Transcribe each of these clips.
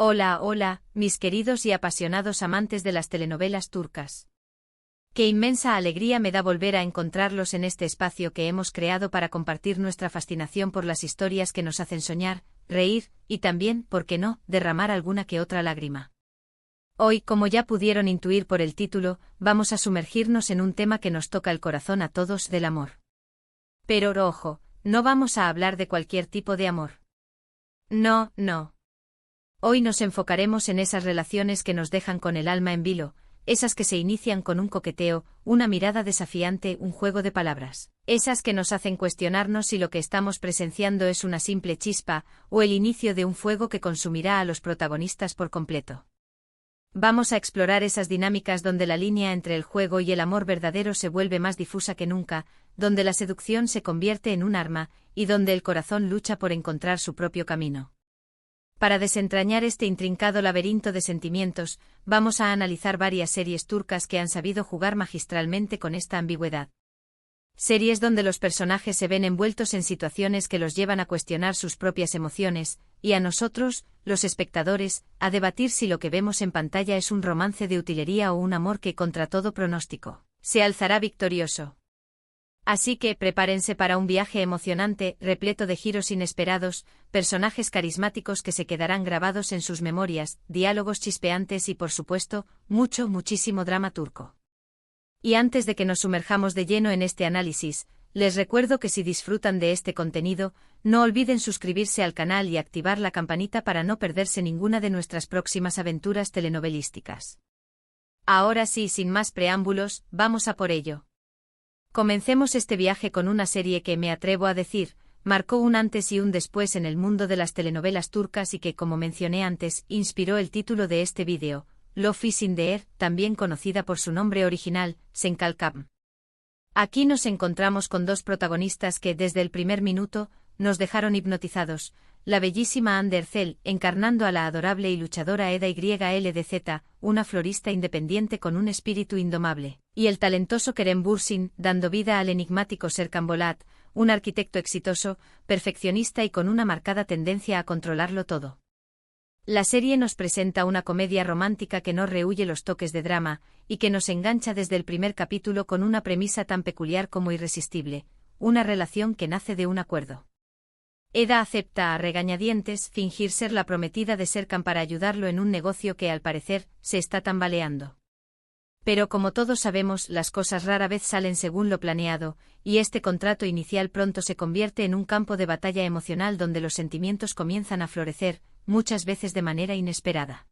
Hola, hola, mis queridos y apasionados amantes de las telenovelas turcas. Qué inmensa alegría me da volver a encontrarlos en este espacio que hemos creado para compartir nuestra fascinación por las historias que nos hacen soñar, reír, y también, ¿por qué no?, derramar alguna que otra lágrima. Hoy, como ya pudieron intuir por el título, vamos a sumergirnos en un tema que nos toca el corazón a todos, del amor. Pero ojo, no vamos a hablar de cualquier tipo de amor. No, no. Hoy nos enfocaremos en esas relaciones que nos dejan con el alma en vilo, esas que se inician con un coqueteo, una mirada desafiante, un juego de palabras, esas que nos hacen cuestionarnos si lo que estamos presenciando es una simple chispa, o el inicio de un fuego que consumirá a los protagonistas por completo. Vamos a explorar esas dinámicas donde la línea entre el juego y el amor verdadero se vuelve más difusa que nunca, donde la seducción se convierte en un arma, y donde el corazón lucha por encontrar su propio camino. Para desentrañar este intrincado laberinto de sentimientos, vamos a analizar varias series turcas que han sabido jugar magistralmente con esta ambigüedad. Series donde los personajes se ven envueltos en situaciones que los llevan a cuestionar sus propias emociones, y a nosotros, los espectadores, a debatir si lo que vemos en pantalla es un romance de utilería o un amor que, contra todo pronóstico, se alzará victorioso. Así que prepárense para un viaje emocionante, repleto de giros inesperados, personajes carismáticos que se quedarán grabados en sus memorias, diálogos chispeantes y, por supuesto, muchísimo drama turco. Y antes de que nos sumerjamos de lleno en este análisis, les recuerdo que si disfrutan de este contenido, no olviden suscribirse al canal y activar la campanita para no perderse ninguna de nuestras próximas aventuras telenovelísticas. Ahora sí, sin más preámbulos, vamos a por ello. Comencemos este viaje con una serie que, me atrevo a decir, marcó un antes y un después en el mundo de las telenovelas turcas y que, como mencioné antes, inspiró el título de este vídeo, Love is in the Air, también conocida por su nombre original, Senkalkam. Aquí nos encontramos con dos protagonistas que, desde el primer minuto, nos dejaron hipnotizados, la bellísima Hande Erçel, encarnando a la adorable y luchadora Eda YLDZ, una florista independiente con un espíritu indomable, y el talentoso Kerem Bürsin, dando vida al enigmático Serkan Bolat, un arquitecto exitoso, perfeccionista y con una marcada tendencia a controlarlo todo. La serie nos presenta una comedia romántica que no rehúye los toques de drama, y que nos engancha desde el primer capítulo con una premisa tan peculiar como irresistible, una relación que nace de un acuerdo. Eda acepta a regañadientes fingir ser la prometida de Serkan para ayudarlo en un negocio que, al parecer, se está tambaleando. Pero como todos sabemos, las cosas rara vez salen según lo planeado, y este contrato inicial pronto se convierte en un campo de batalla emocional donde los sentimientos comienzan a florecer, muchas veces de manera inesperada.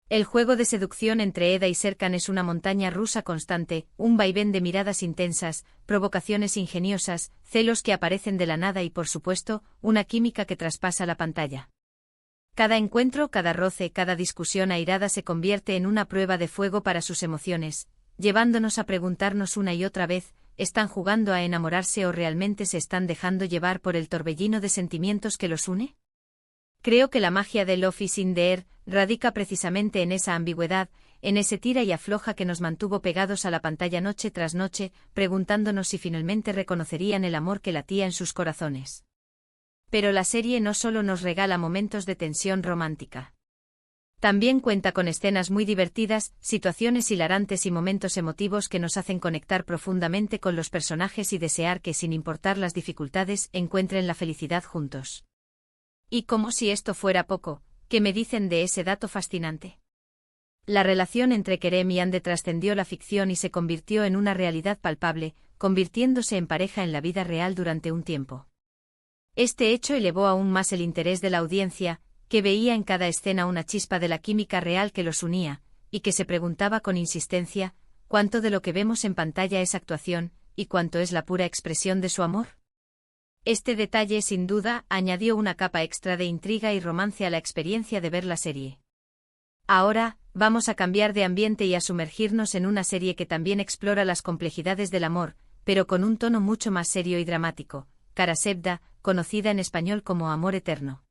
El juego de seducción entre Eda y Serkan es una montaña rusa constante, un vaivén de miradas intensas, provocaciones ingeniosas, celos que aparecen de la nada y, por supuesto, una química que traspasa la pantalla. Cada encuentro, cada roce, cada discusión airada se convierte en una prueba de fuego para sus emociones, llevándonos a preguntarnos una y otra vez, ¿están jugando a enamorarse o realmente se están dejando llevar por el torbellino de sentimientos que los une? Creo que la magia de Love is in the Air radica precisamente en esa ambigüedad, en ese tira y afloja que nos mantuvo pegados a la pantalla noche tras noche, preguntándonos si finalmente reconocerían el amor que latía en sus corazones. Pero la serie no solo nos regala momentos de tensión romántica. También cuenta con escenas muy divertidas, situaciones hilarantes y momentos emotivos que nos hacen conectar profundamente con los personajes y desear que, sin importar las dificultades, encuentren la felicidad juntos. Y como si esto fuera poco, ¿qué me dicen de ese dato fascinante? La relación entre Kerem y Hande trascendió la ficción y se convirtió en una realidad palpable, convirtiéndose en pareja en la vida real durante un tiempo. Este hecho elevó aún más el interés de la audiencia, que veía en cada escena una chispa de la química real que los unía, y que se preguntaba con insistencia, ¿cuánto de lo que vemos en pantalla es actuación, y cuánto es la pura expresión de su amor? Este detalle, sin duda, añadió una capa extra de intriga y romance a la experiencia de ver la serie. Ahora, vamos a cambiar de ambiente y a sumergirnos en una serie que también explora las complejidades del amor, pero con un tono mucho más serio y dramático, Kara Sevda, conocida en español como Amor Eterno.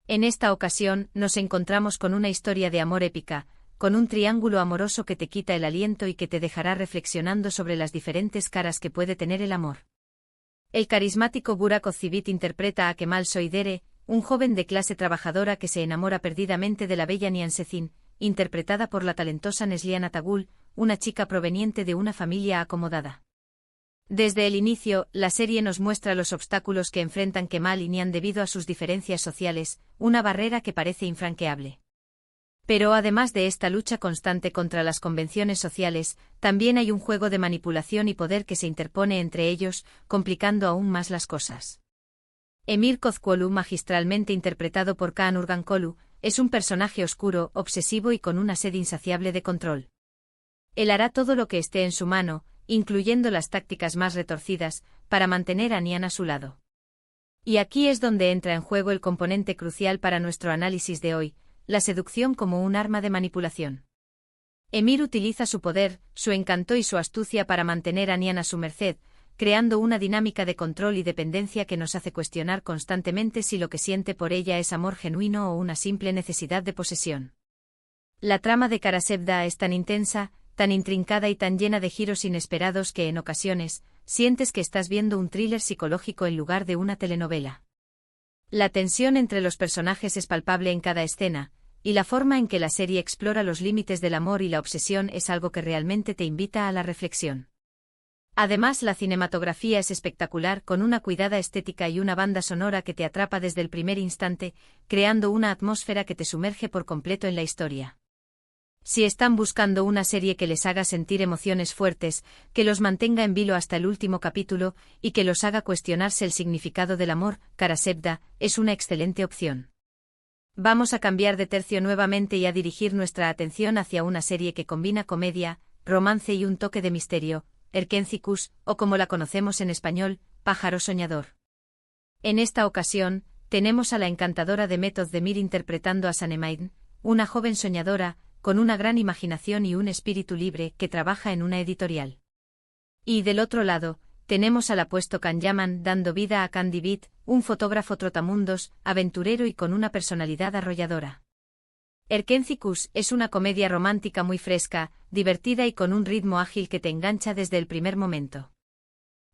En esta ocasión, nos encontramos con una historia de amor épica, con un triángulo amoroso que te quita el aliento y que te dejará reflexionando sobre las diferentes caras que puede tener el amor. El carismático Burak Ozçivit interpreta a Kemal Soydere, un joven de clase trabajadora que se enamora perdidamente de la bella Nian Secin, interpretada por la talentosa Neslihan Atagul, una chica proveniente de una familia acomodada. Desde el inicio, la serie nos muestra los obstáculos que enfrentan Kemal y Nian debido a sus diferencias sociales, una barrera que parece infranqueable. Pero además de esta lucha constante contra las convenciones sociales, también hay un juego de manipulación y poder que se interpone entre ellos, complicando aún más las cosas. Emir Kozkolu, magistralmente interpretado por Kaan Urgankolu, es un personaje oscuro, obsesivo y con una sed insaciable de control. Él hará todo lo que esté en su mano, incluyendo las tácticas más retorcidas, para mantener a Nian a su lado. Y aquí es donde entra en juego el componente crucial para nuestro análisis de hoy, la seducción como un arma de manipulación. Emir utiliza su poder, su encanto y su astucia para mantener a Nian a su merced, creando una dinámica de control y dependencia que nos hace cuestionar constantemente si lo que siente por ella es amor genuino o una simple necesidad de posesión. La trama de Karasevda es tan intensa, tan intrincada y tan llena de giros inesperados que en ocasiones, sientes que estás viendo un thriller psicológico en lugar de una telenovela. La tensión entre los personajes es palpable en cada escena, y la forma en que la serie explora los límites del amor y la obsesión es algo que realmente te invita a la reflexión. Además, la cinematografía es espectacular, con una cuidada estética y una banda sonora que te atrapa desde el primer instante, creando una atmósfera que te sumerge por completo en la historia. Si están buscando una serie que les haga sentir emociones fuertes, que los mantenga en vilo hasta el último capítulo, y que los haga cuestionarse el significado del amor, Karasevda es una excelente opción. Vamos a cambiar de tercio nuevamente y a dirigir nuestra atención hacia una serie que combina comedia, romance y un toque de misterio, Erkenzikuus, o como la conocemos en español, Pájaro Soñador. En esta ocasión, tenemos a la encantadora Demet Özdemir interpretando a Sanemaiden, una joven soñadora, con una gran imaginación y un espíritu libre que trabaja en una editorial. Y del otro lado, tenemos al apuesto Can Yaman dando vida a Candy Beat, un fotógrafo trotamundos, aventurero y con una personalidad arrolladora. Erkenzikuus es una comedia romántica muy fresca, divertida y con un ritmo ágil que te engancha desde el primer momento.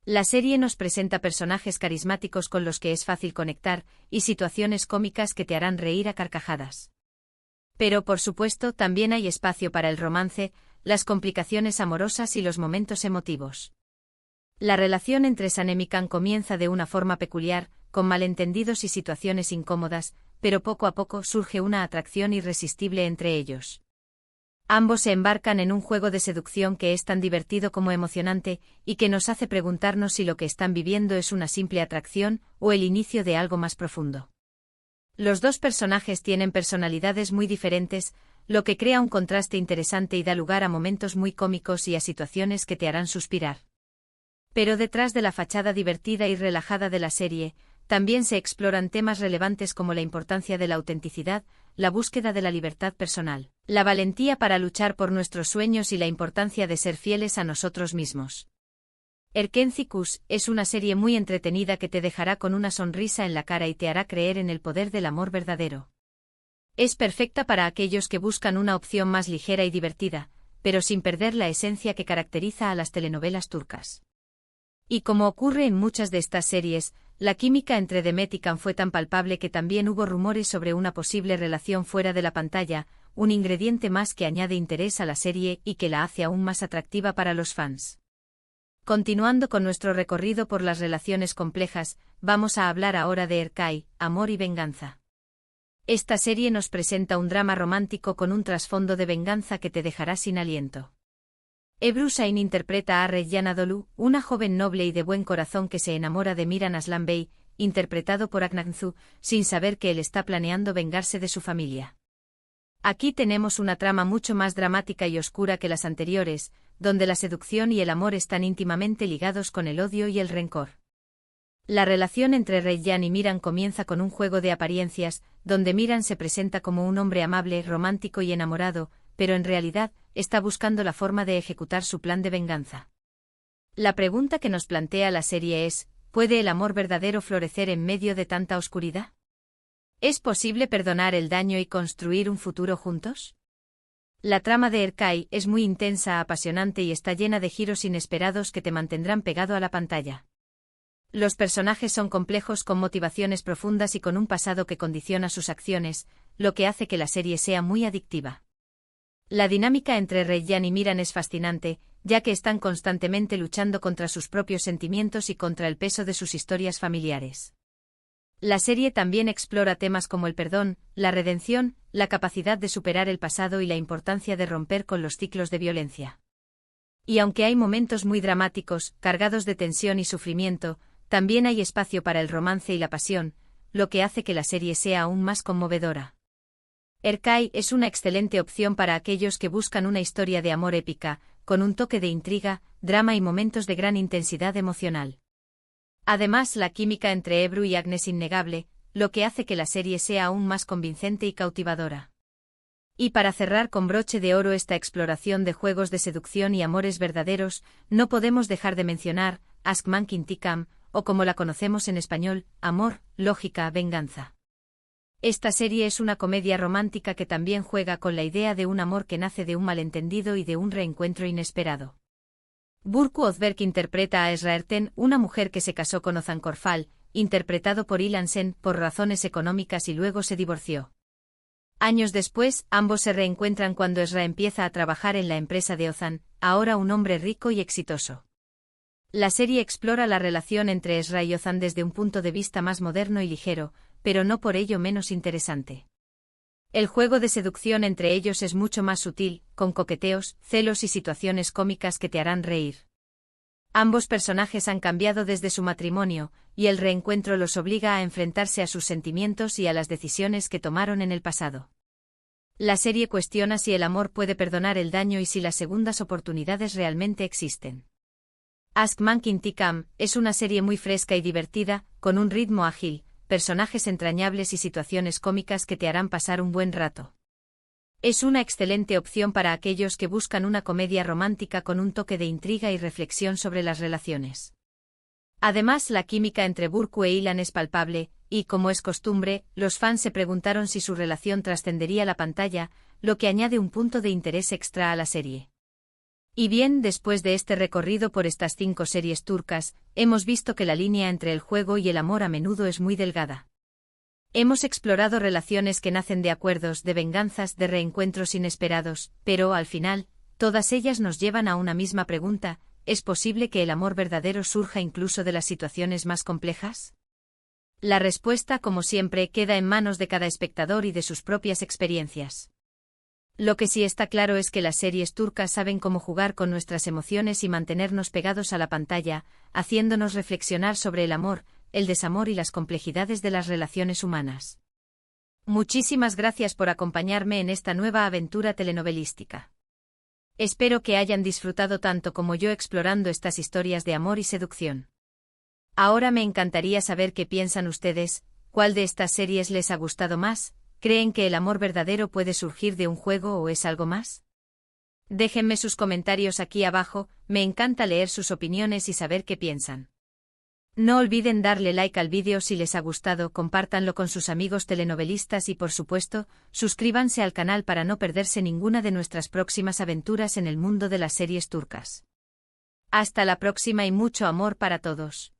La serie nos presenta personajes carismáticos con los que es fácil conectar, y situaciones cómicas que te harán reír a carcajadas. Pero por supuesto también hay espacio para el romance, las complicaciones amorosas y los momentos emotivos. La relación entre Sanem y Can comienza de una forma peculiar, con malentendidos y situaciones incómodas, pero poco a poco surge una atracción irresistible entre ellos. Ambos se embarcan en un juego de seducción que es tan divertido como emocionante, y que nos hace preguntarnos si lo que están viviendo es una simple atracción o el inicio de algo más profundo. Los dos personajes tienen personalidades muy diferentes, lo que crea un contraste interesante y da lugar a momentos muy cómicos y a situaciones que te harán suspirar. Pero detrás de la fachada divertida y relajada de la serie, también se exploran temas relevantes como la importancia de la autenticidad, la búsqueda de la libertad personal, la valentía para luchar por nuestros sueños y la importancia de ser fieles a nosotros mismos. Erkenzikuus es una serie muy entretenida que te dejará con una sonrisa en la cara y te hará creer en el poder del amor verdadero. Es perfecta para aquellos que buscan una opción más ligera y divertida, pero sin perder la esencia que caracteriza a las telenovelas turcas. Y como ocurre en muchas de estas series, la química entre Demet y Can fue tan palpable que también hubo rumores sobre una posible relación fuera de la pantalla, un ingrediente más que añade interés a la serie y que la hace aún más atractiva para los fans. Continuando con nuestro recorrido por las relaciones complejas, vamos a hablar ahora de Erkay, Amor y Venganza. Esta serie nos presenta un drama romántico con un trasfondo de venganza que te dejará sin aliento. Ebru Şahin interpreta a Reyyan Anadolu, una joven noble y de buen corazón que se enamora de Miran Aslan Bey, interpretado por Aknagzu, sin saber que él está planeando vengarse de su familia. Aquí tenemos una trama mucho más dramática y oscura que las anteriores, donde la seducción y el amor están íntimamente ligados con el odio y el rencor. La relación entre Reyyan y Miran comienza con un juego de apariencias, donde Miran se presenta como un hombre amable, romántico y enamorado, pero en realidad, está buscando la forma de ejecutar su plan de venganza. La pregunta que nos plantea la serie es, ¿puede el amor verdadero florecer en medio de tanta oscuridad? ¿Es posible perdonar el daño y construir un futuro juntos? La trama de Erkay es muy intensa, apasionante y está llena de giros inesperados que te mantendrán pegado a la pantalla. Los personajes son complejos con motivaciones profundas y con un pasado que condiciona sus acciones, lo que hace que la serie sea muy adictiva. La dinámica entre Rayyan y Miran es fascinante, ya que están constantemente luchando contra sus propios sentimientos y contra el peso de sus historias familiares. La serie también explora temas como el perdón, la redención, la capacidad de superar el pasado y la importancia de romper con los ciclos de violencia. Y aunque hay momentos muy dramáticos, cargados de tensión y sufrimiento, también hay espacio para el romance y la pasión, lo que hace que la serie sea aún más conmovedora. Erkai es una excelente opción para aquellos que buscan una historia de amor épica, con un toque de intriga, drama y momentos de gran intensidad emocional. Además, la química entre Ebru y Agnes es innegable, lo que hace que la serie sea aún más convincente y cautivadora. Y para cerrar con broche de oro esta exploración de juegos de seducción y amores verdaderos, no podemos dejar de mencionar Ask Mankin Tikam, o como la conocemos en español, Amor, Lógica, Venganza. Esta serie es una comedia romántica que también juega con la idea de un amor que nace de un malentendido y de un reencuentro inesperado. Burku Ozberg interpreta a Esraerten, una mujer que se casó con Ozan Korfal, interpretado por Ilan Sen, por razones económicas y luego se divorció. Años después, ambos se reencuentran cuando Esra empieza a trabajar en la empresa de Ozan, ahora un hombre rico y exitoso. La serie explora la relación entre Esra y Ozan desde un punto de vista más moderno y ligero, pero no por ello menos interesante. El juego de seducción entre ellos es mucho más sutil, con coqueteos, celos y situaciones cómicas que te harán reír. Ambos personajes han cambiado desde su matrimonio, y el reencuentro los obliga a enfrentarse a sus sentimientos y a las decisiones que tomaron en el pasado. La serie cuestiona si el amor puede perdonar el daño y si las segundas oportunidades realmente existen. Ask Mankin Tikam es una serie muy fresca y divertida, con un ritmo ágil, personajes entrañables y situaciones cómicas que te harán pasar un buen rato. Es una excelente opción para aquellos que buscan una comedia romántica con un toque de intriga y reflexión sobre las relaciones. Además, la química entre Burku e Ilan es palpable, y, como es costumbre, los fans se preguntaron si su relación trascendería la pantalla, lo que añade un punto de interés extra a la serie. Y bien, después de este recorrido por estas 5 series turcas, hemos visto que la línea entre el juego y el amor a menudo es muy delgada. Hemos explorado relaciones que nacen de acuerdos, de venganzas, de reencuentros inesperados, pero, al final, todas ellas nos llevan a una misma pregunta: ¿es posible que el amor verdadero surja incluso de las situaciones más complejas? La respuesta, como siempre, queda en manos de cada espectador y de sus propias experiencias. Lo que sí está claro es que las series turcas saben cómo jugar con nuestras emociones y mantenernos pegados a la pantalla, haciéndonos reflexionar sobre el amor, el desamor y las complejidades de las relaciones humanas. Muchísimas gracias por acompañarme en esta nueva aventura telenovelística. Espero que hayan disfrutado tanto como yo explorando estas historias de amor y seducción. Ahora me encantaría saber qué piensan ustedes, cuál de estas series les ha gustado más. ¿Creen que el amor verdadero puede surgir de un juego o es algo más? Déjenme sus comentarios aquí abajo, me encanta leer sus opiniones y saber qué piensan. No olviden darle like al vídeo si les ha gustado, compártanlo con sus amigos telenovelistas y por supuesto, suscríbanse al canal para no perderse ninguna de nuestras próximas aventuras en el mundo de las series turcas. Hasta la próxima y mucho amor para todos.